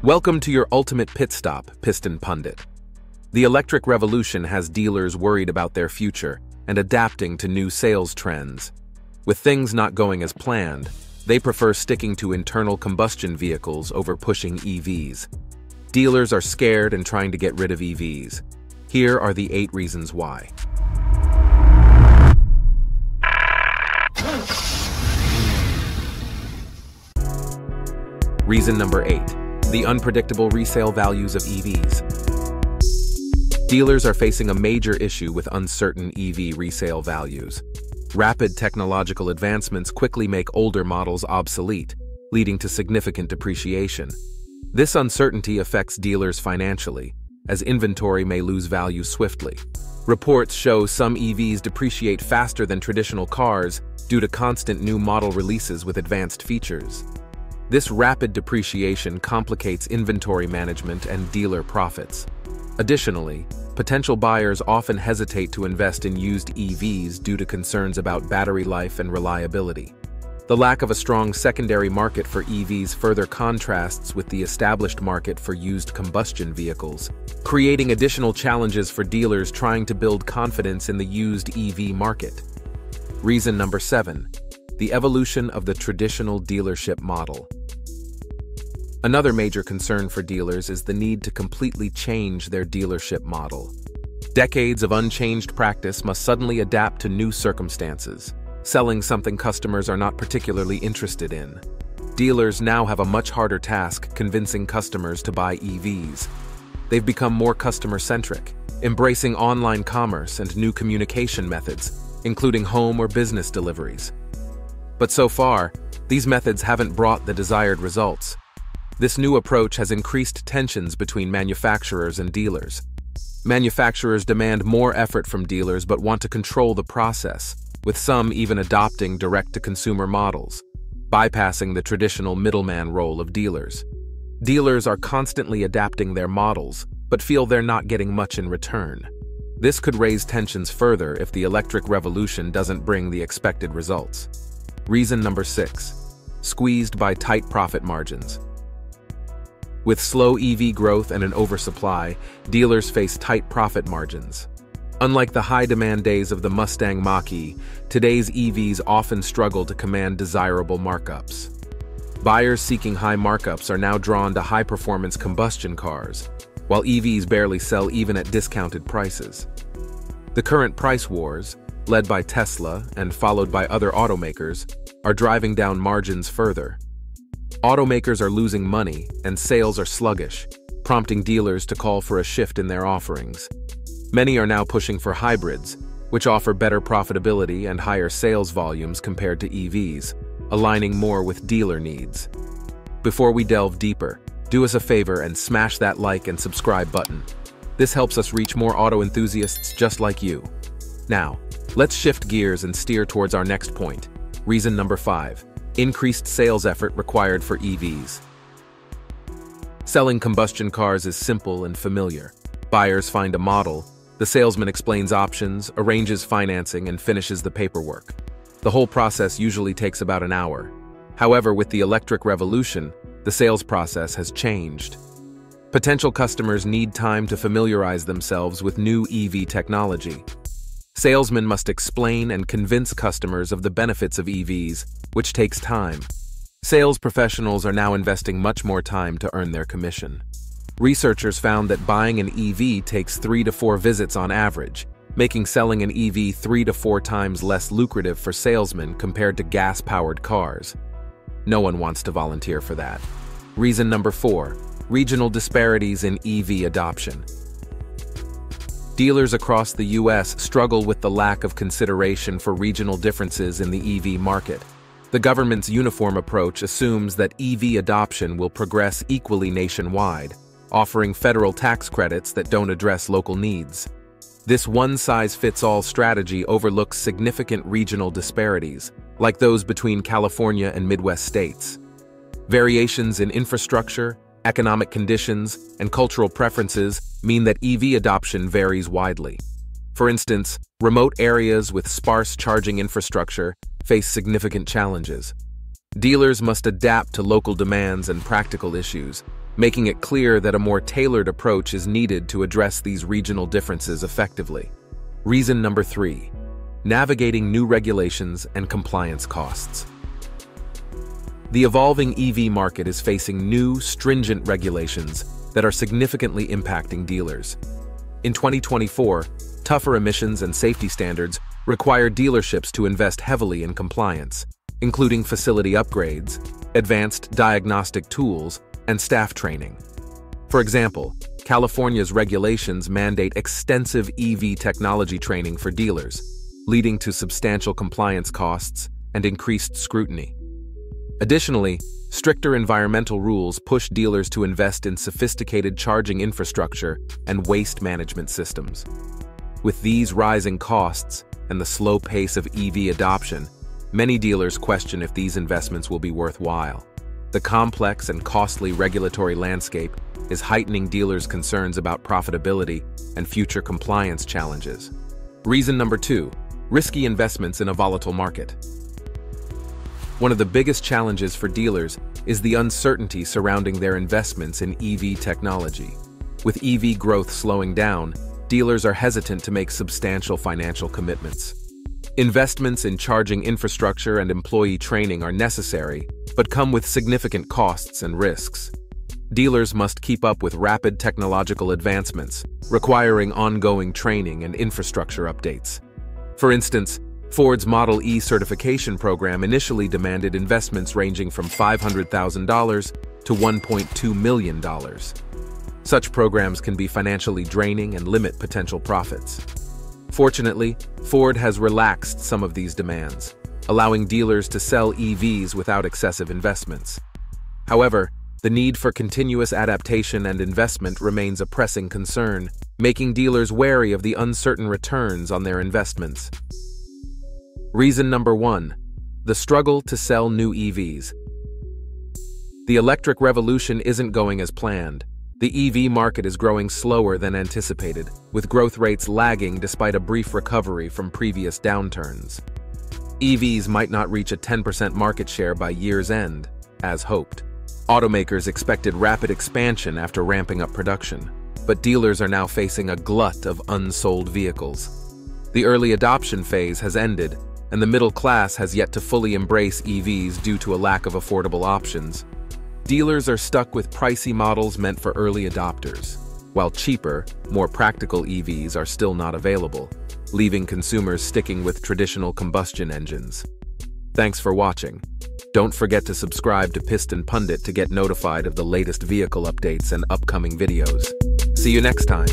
Welcome to your ultimate pit stop, Piston Pundit. The electric revolution has dealers worried about their future and adapting to new sales trends. With things not going as planned, they prefer sticking to internal combustion vehicles over pushing EVs. Dealers are scared and trying to get rid of EVs. Here are the 8 reasons why. Reason number 8. The unpredictable resale values of EVs. Dealers are facing a major issue with uncertain EV resale values. Rapid technological advancements quickly make older models obsolete, leading to significant depreciation. This uncertainty affects dealers financially, as inventory may lose value swiftly. Reports show some EVs depreciate faster than traditional cars due to constant new model releases with advanced features. This rapid depreciation complicates inventory management and dealer profits. Additionally, potential buyers often hesitate to invest in used EVs due to concerns about battery life and reliability. The lack of a strong secondary market for EVs further contrasts with the established market for used combustion vehicles, creating additional challenges for dealers trying to build confidence in the used EV market. Reason number 7. The evolution of the traditional dealership model. Another major concern for dealers is the need to completely change their dealership model. Decades of unchanged practice must suddenly adapt to new circumstances, selling something customers are not particularly interested in. Dealers now have a much harder task convincing customers to buy EVs. They've become more customer-centric, embracing online commerce and new communication methods, including home or business deliveries. But so far, these methods haven't brought the desired results. This new approach has increased tensions between manufacturers and dealers. Manufacturers demand more effort from dealers but want to control the process, with some even adopting direct-to-consumer models, bypassing the traditional middleman role of dealers. Dealers are constantly adapting their models, but feel they're not getting much in return. This could raise tensions further if the electric revolution doesn't bring the expected results. Reason number 6. Squeezed by tight profit margins. With slow EV growth and an oversupply, dealers face tight profit margins. Unlike the high-demand days of the Mustang Mach-E, today's EVs often struggle to command desirable markups. Buyers seeking high markups are now drawn to high-performance combustion cars, while EVs barely sell even at discounted prices. The current price wars, led by Tesla and followed by other automakers, are driving down margins further. Automakers are losing money and sales are sluggish, prompting dealers to call for a shift in their offerings. Many are now pushing for hybrids, which offer better profitability and higher sales volumes compared to EVs, aligning more with dealer needs. Before we delve deeper, do us a favor and smash that like and subscribe button. This helps us reach more auto enthusiasts just like you. Now, let's shift gears and steer towards our next point. Reason number 5. Increased sales effort required for EVs. Selling combustion cars is simple and familiar. Buyers find a model, the salesman explains options, arranges financing, and finishes the paperwork. The whole process usually takes about an hour. However, with the electric revolution, the sales process has changed. Potential customers need time to familiarize themselves with new EV technology. Salesmen must explain and convince customers of the benefits of EVs, which takes time. Sales professionals are now investing much more time to earn their commission. Researchers found that buying an EV takes 3 to 4 visits on average, making selling an EV 3 to 4 times less lucrative for salesmen compared to gas-powered cars. No one wants to volunteer for that. Reason number 4. Regional disparities in EV adoption. Dealers across the U.S. struggle with the lack of consideration for regional differences in the EV market. The government's uniform approach assumes that EV adoption will progress equally nationwide, offering federal tax credits that don't address local needs. This one-size-fits-all strategy overlooks significant regional disparities, like those between California and Midwest states. Variations in infrastructure, economic conditions, and cultural preferences mean that EV adoption varies widely. For instance, remote areas with sparse charging infrastructure face significant challenges. Dealers must adapt to local demands and practical issues, making it clear that a more tailored approach is needed to address these regional differences effectively. Reason number 3: navigating new regulations and compliance costs. The evolving EV market is facing new, stringent regulations that are significantly impacting dealers. In 2024, tougher emissions and safety standards require dealerships to invest heavily in compliance, including facility upgrades, advanced diagnostic tools, and staff training. For example, California's regulations mandate extensive EV technology training for dealers, leading to substantial compliance costs and increased scrutiny. Additionally, stricter environmental rules push dealers to invest in sophisticated charging infrastructure and waste management systems. With these rising costs and the slow pace of EV adoption, many dealers question if these investments will be worthwhile. The complex and costly regulatory landscape is heightening dealers' concerns about profitability and future compliance challenges. Reason number 2: risky investments in a volatile market. One of the biggest challenges for dealers is the uncertainty surrounding their investments in EV technology. With EV growth slowing down, dealers are hesitant to make substantial financial commitments. Investments in charging infrastructure and employee training are necessary, but come with significant costs and risks. Dealers must keep up with rapid technological advancements, requiring ongoing training and infrastructure updates. For instance, Ford's Model E certification program initially demanded investments ranging from $500,000 to $1.2 million. Such programs can be financially draining and limit potential profits. Fortunately, Ford has relaxed some of these demands, allowing dealers to sell EVs without excessive investments. However, the need for continuous adaptation and investment remains a pressing concern, making dealers wary of the uncertain returns on their investments. Reason number 1: the struggle to sell new EVs. The electric revolution isn't going as planned. The EV market is growing slower than anticipated, with growth rates lagging despite a brief recovery from previous downturns. EVs might not reach a 10% market share by year's end, as hoped. Automakers expected rapid expansion after ramping up production, but dealers are now facing a glut of unsold vehicles. The early adoption phase has ended, and the middle class has yet to fully embrace EVs due to a lack of affordable options. Dealers are stuck with pricey models meant for early adopters, while cheaper, more practical EVs are still not available, leaving consumers sticking with traditional combustion engines. Thanks for watching. Don't forget to subscribe to Piston Pundit to get notified of the latest vehicle updates and upcoming videos. See you next time.